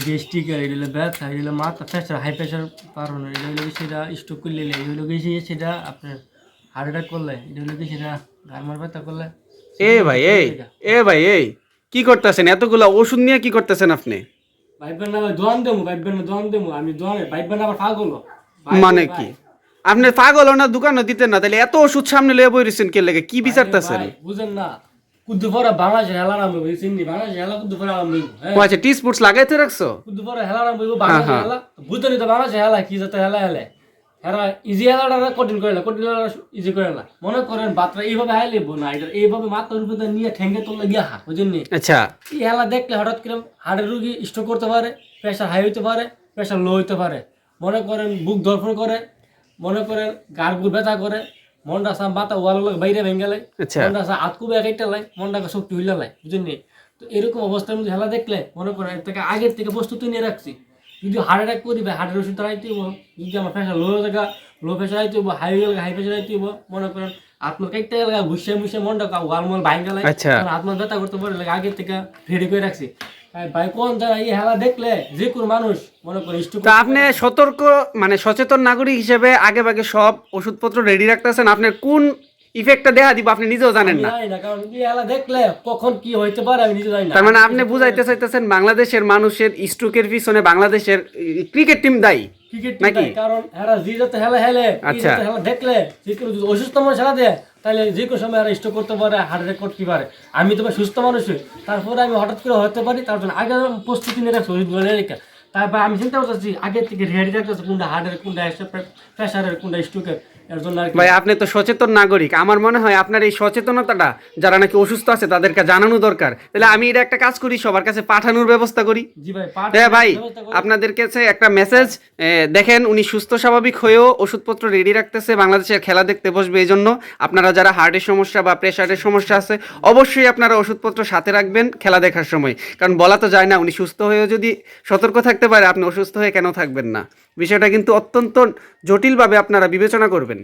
Gastric আর এটা হলো ব্যথা, এটা হলো মাথা প্রেশার, হাই প্রেশার পারবো, এটা হলো সেটা স্ট্রোক করলে, এটা হলো গেছে সেটা আপনার হার্ট অ্যাটাক করলে, এটা হলো কি সেটা গারমার ব্যথা করলে এ ভাই এই ভাই এই কি করতেছেন? এতগুলা ওষুধ নিয়ে কি করতেছেন আপনি? ভাইবেন না দোয়ান দেবো, ভাইবেন না দোয়ান দেবো, আমি দোয়ানে ভাইবেন না আবার পাগল মানে কি আপনি পাগল না দোকানও দিতেন না, তাহলে এত ওষুধ সামনে লয়ে বইরেছেন কে লেগে? কি বিচারতেছেন? বুঝেন না কুদ্দু পরে বাংলাদেশে হেলারাম হইব, চিনি বাংলাদেশে হেলা কুদ্দু পরে আরাম হইব, ও আচ্ছা, টি স্পোর্টস লাগাইতে রাখছো? কুদ্দু পরে হেলারাম হইব বাংলাদেশে হেলা, বুঝতেনি তো বাংলাদেশে হেলা কি যাতে হেলা হেলে হেরা ইজি হেলাটা কঠিন করে না, কঠিন হেলা ইজি করে না। মনে করেন বাতরা এইভাবে হাইলেব না, এটা এইভাবে মাথার উপরে নিয়ে ঠেঙ্গে তুললে গিয়া হাত বুঝেন নি। আচ্ছা, এই হেলা দেখলে হঠাৎ করে হার্টের রুগী স্ট্রোক করতে পারে, প্রেশার হাই হইতে পারে, প্রেশার লো হইতে পারে, মনে করেন বুক ধরফর করে, মনে করেন গাড়গুড় ব্যথা করে, মনটা সা মাথা ওয়াল বাইরে ভেঙে লাই, মনটা সা হাত কুবে একটা লাই, মনটাকে শক্তি হইলে লাই বুঝেন নি। তো এরকম অবস্থার মধ্যে হেলা দেখলে মনে করেন এর থেকে আগের থেকে প্রস্তুতি নিয়ে রাখছি, যদি হার্ট অ্যাটাক করি ভাই হার্টের ওষুধ আইতে হইব, যদি আমার প্রেশার লো জায়গা লো প্রেশার আইতে হইব, হাই প্রেশার আইতে হইব, মনে করেন আপনার কাইটটা লাগা ঘুষে মুসে মনটা ওয়ালমল ভাঙা লাই, আপনার ব্যথা করতে পারে লাগে আগের থেকে রেডি করে রাখছি ভাই। কোন যারা এই হেলা দেখলে যে কোনো মানুষ মনে করে স্ট্রোক। তা আপনি সতর্ক মানে সচেতন নাগরিক হিসেবে আগে ভাগে সব ওষুধপত্র রেডি রাখতেছেন, আপনার কোন ইফেক্টটা দেখা দিব আপনি নিজেও জানেন না। কারণ এই হেলা দেখলে কখন কি হইতে পারে আমি নিজে জানি না। তার মানে আপনি বুঝাইতে চাইতেছেন বাংলাদেশের মানুষের স্ট্রোকের পিছনে বাংলাদেশের ক্রিকেট টিম দায়ী নাকি? কারণ এরা যে যাতে হেলা হেলে, আচ্ছা, হেলা দেখলে যে কোনো যদি অসুস্থ মানুষ হেলা দেয় তাহলে যে কোনো সময় এরা স্ট্রোক করতে পারে, হার্ট অ্যাটাক করতে পারে। আমি তো সুস্থ মানুষ, তারপরে আমি হঠাৎ করে হতে পারি, তার জন্য আগে প্রস্তুতি নিয়ে রাখছি ওষুধ বলে রেখে। তারপর আমি চিন্তা করতেছি আগের থেকে রেডি রাখতেছি কোনটা হার্টের, কোনটা প্রেশারের, কোনটা স্ট্রোকের। এর জন্য আর কি ভাই আপনি তো সচেতন নাগরিক, আমার মনে হয় আপনার এই সচেতনতাটা যারা নাকি অসুস্থ আছে তাদেরকে জানানো দরকার। তাহলে আমি এটা একটা কাজ করি, সবার কাছে পাঠানোর ব্যবস্থা করি। জি ভাই, হ্যাঁ ভাই, আপনাদের কাছে একটা মেসেজ, দেখেন উনি সুস্থ স্বাভাবিক হয়েও ওষুধপত্র রেডি রাখতেছে, বাংলাদেশের খেলা দেখতে বসবে। এই জন্য আপনারা যারা হার্টের সমস্যা বা প্রেশারের সমস্যা আছে অবশ্যই আপনারা ওষুধপত্র সাথে রাখবেন খেলা দেখার সময়, কারণ বলা তো যায় না, উনি সুস্থ হয়েও যদি সতর্ক থাকতে পারে আপনি অসুস্থ হয়ে কেন থাকবেন না? বিষয়টা কিন্তু অত্যন্ত জটিলভাবে আপনারা বিবেচনা করবেন।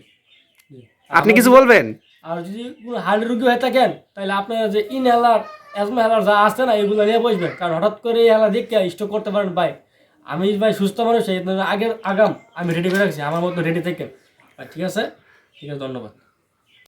আপনি কিছু বলবেন? আর যদি কোনো হার্টের রোগী হয়ে থাকেন তাহলে আপনার যে ইনহেলার, অ্যাজমা হেলার যা আছে না এগুলো নিয়ে বসবেন, কারণ হঠাৎ করে এই হেলা দেখে স্ট্রোক করতে পারেন ভাই। আমি ভাই সুস্থ মানুষ, এই আগের আগাম আমি রেডি করে রাখছি, আমার মতো রেডি থাকেন। ঠিক আছে, ঠিক আছে, ধন্যবাদ।